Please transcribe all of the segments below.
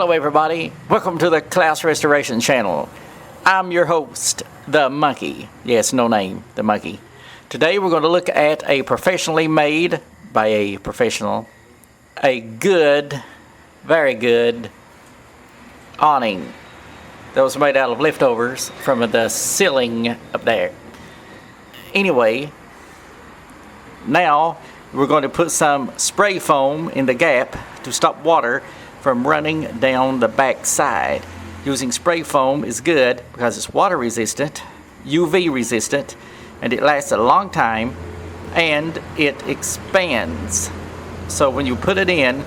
Hello everybody, welcome to the Klaus Restoration channel. I'm your host, the Monkey. Yes, no name, the Monkey. Today we're going to look at a professionally made, by a professional, a good, very good awning that was made out of leftovers from the ceiling up there. Anyway, now we're going to put some spray foam in the gap to stop water from running down the back side. Using spray foam is good because it's water resistant, UV resistant, and it lasts a long time and it expands. So when you put it in,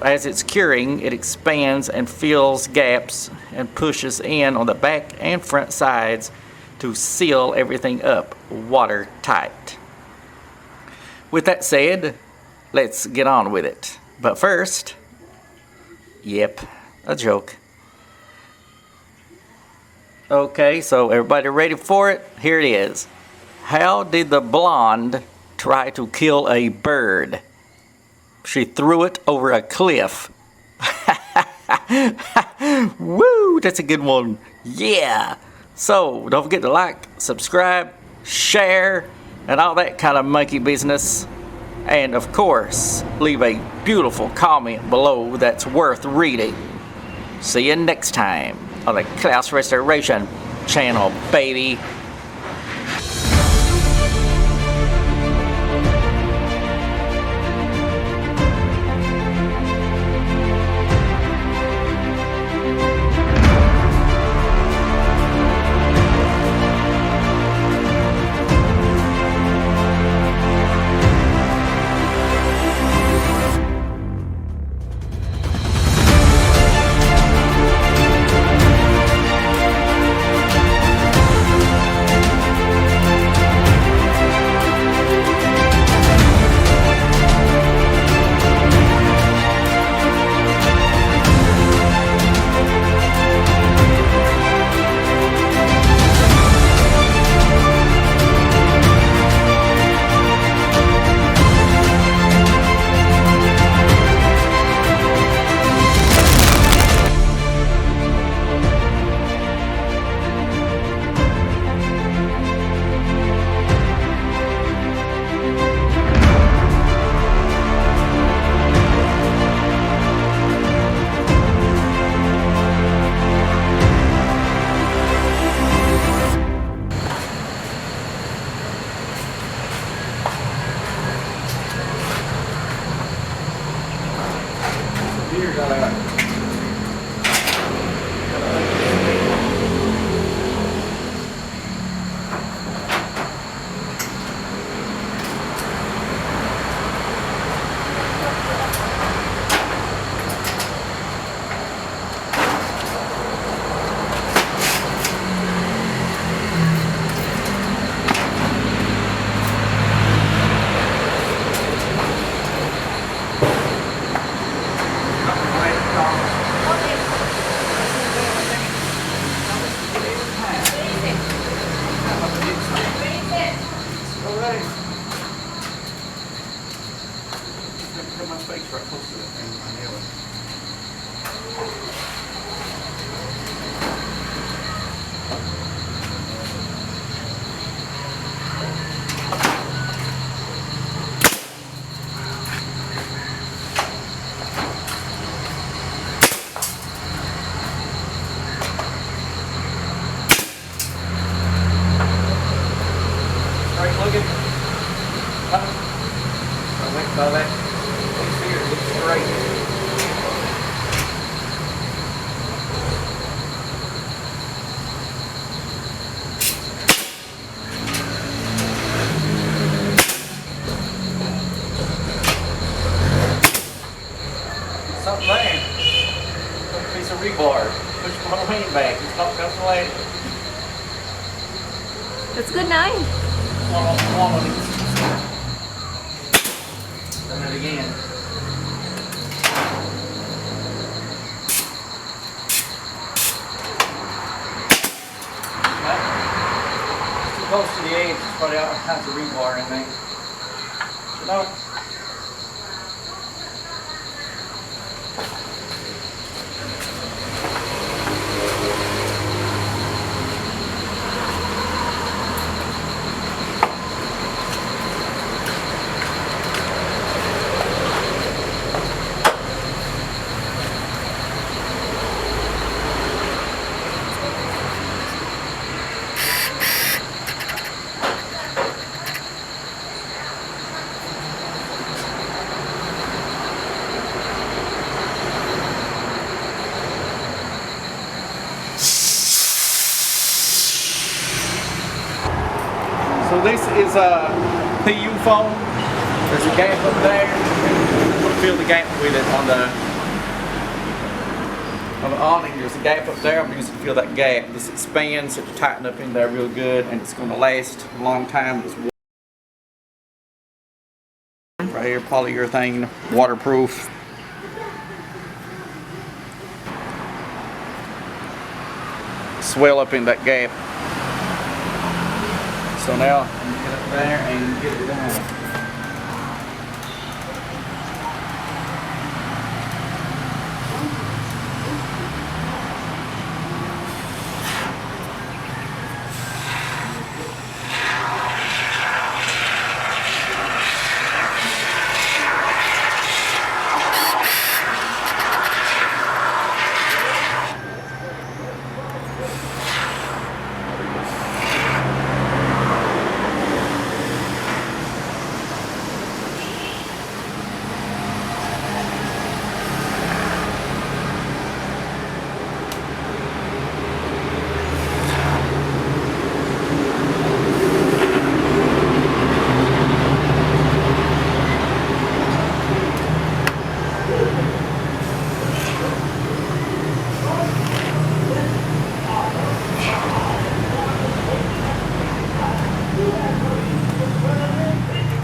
as it's curing, it expands and fills gaps and pushes in on the back and front sides to seal everything up watertight. With that said, let's get on with it. But first, yep, a joke. Okay, so everybody ready for it? Here it is. How did the blonde try to kill a bird? She threw it over a cliff. Woo, that's a good one. Yeah. So, don't forget to like, subscribe, share, and all that kind of monkey business. And of course, leave a beautiful comment below that's worth reading. See you next time on the Klaus Restoration channel, baby. Put my face right close to that thing and nail it. Straight looking. I went by that. Straight. Something there. A piece of rebar. Push my lane back. It's not going to land. That's good nine. One. Done it again. Close to the edge, it's probably all kinds of rebar in there. You know? So this is a PU foam. There's a gap up there. We'll fill the gap with it on the awning. There's a gap up there. I'm using to fill that gap. This expands, it'll tighten up in there real good, and it's going to last a long time. It's right here, polyurethane, waterproof. Swell up in that gap. So now I can get up there and get it down.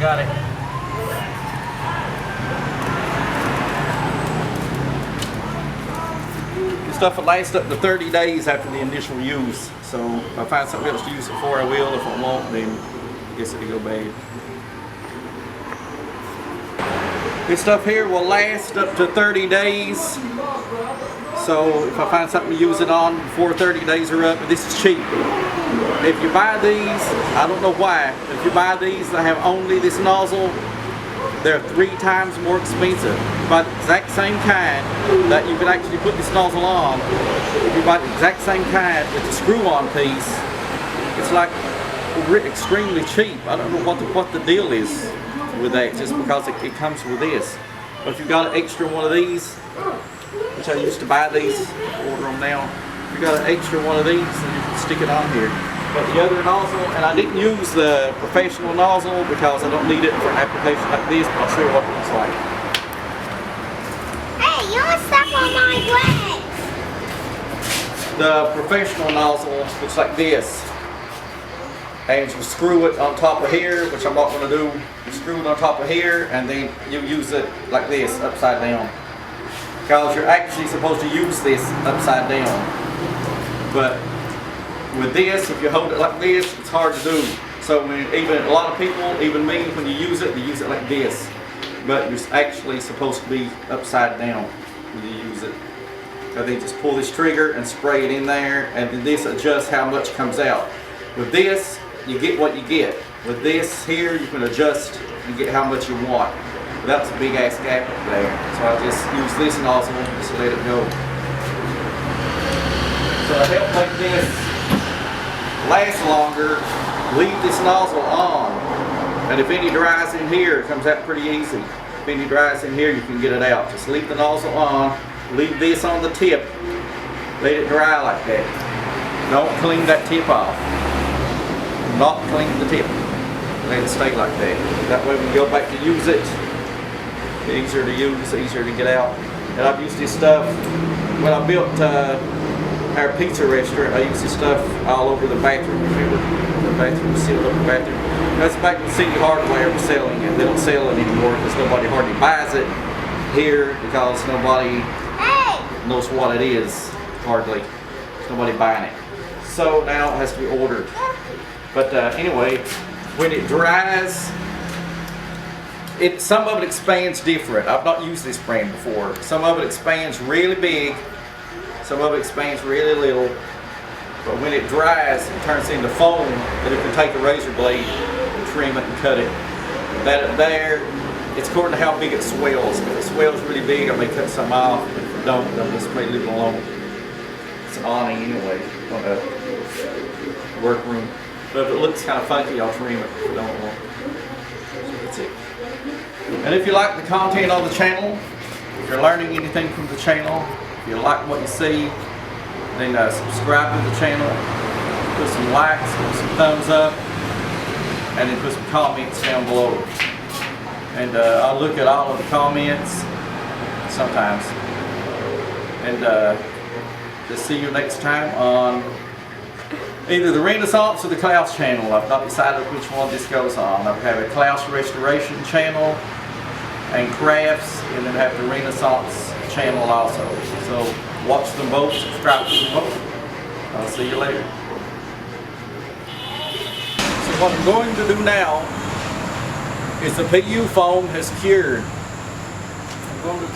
Got it. This stuff will last up to 30 days after the initial use. So if I find something else to use it for, I will. If I won't, then I guess it'll go bad. This stuff here will last up to 30 days. So if I find something to use it on before 30 days are up, this is cheap. If you buy these, I don't know why, if you buy these that have only this nozzle, they're 3 times more expensive. Buy the exact same kind that you can actually put this nozzle on. If you buy the exact same kind with the screw-on piece, it's like extremely cheap. I don't know what the deal is with that, just because it comes with this. But if you've got an extra one of these, which I used to buy these, order them now. If you got an extra one of these, then you can stick it on here. But the other nozzle, and I didn't use the professional nozzle because I don't need it for an application like this, but I'll show you what it looks like. Hey, you want stuff on my leg? The professional nozzle looks like this. And you screw it on top of here, which I'm not going to do. You screw it on top of here, and then you use it like this, upside down. Because you're actually supposed to use this upside down. But with this, if you hold it like this, it's hard to do. So even a lot of people, even me, when you use it, they use it like this. But you're actually supposed to be upside down when you use it. So they just pull this trigger and spray it in there, and then this adjusts how much comes out. With this, you get what you get. With this here, you can adjust and get how much you want. That's a big ass gap up there. So I just use this nozzle and just let it go. So to help make this last longer, leave this nozzle on. And if any dries in here, it comes out pretty easy. If any dries in here, you can get it out. Just leave the nozzle on, leave this on the tip, let it dry like that. Don't clean that tip off. Not clean the tip. Let it stay like that. That way when you go back to use it, it's easier to use, easier to get out. And I've used this stuff, when I built our pizza restaurant, I used this stuff all over the bathroom. Remember? The bathroom, sealed up the bathroom. That's back when City Hardware was selling it. They don't sell it anymore because nobody hardly buys it here because nobody knows what it is, hardly. There's nobody buying it. So now it has to be ordered. But anyway, when it dries, some of it expands different. I've not used this brand before. Some of it expands really big, some of it expands really little. But when it dries, it turns into foam that you can take a razor blade and trim it and cut it. That up there, it's according to how big it swells. If it swells really big, I may cut some off. If it don't, I'll just may leave it alone. It's an awning anyway, on a workroom. But if it looks kind of funky, I'll trim it if I don't want. So that's it. And if you like the content on the channel, if you're learning anything from the channel, if you like what you see, then subscribe to the channel, put some likes, put some thumbs up, and then put some comments down below. And I'll look at all of the comments sometimes. And just see you next time on either the Renaissance or the Klaus channel. I've not decided which one this goes on. I have a Klaus Restoration channel and crafts, and then have the Renaissance channel also. So watch them both, subscribe to them both. I'll see you later. So what I'm going to do now is the PU foam has cured. I'm going to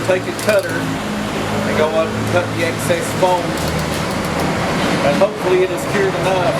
take a cutter and go up and cut the excess foam, and hopefully it is cured enough.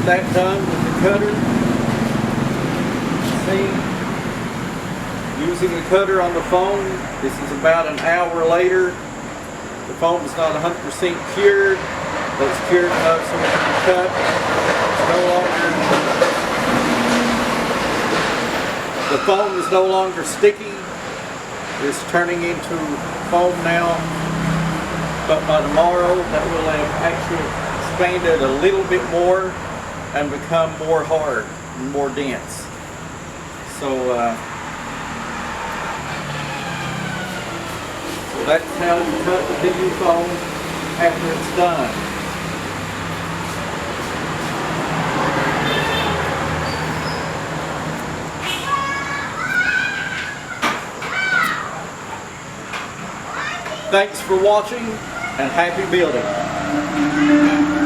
That done with the cutter. See, using the cutter on the foam, this is about an hour later. The foam is not 100% cured, but it's cured enough so it can be cut. The foam is no longer sticky. It's turning into foam now, but by tomorrow that will have actually expanded a little bit more and become more hard and more dense. So that's how you cut the PU foam after it's done. Thanks for watching and happy building.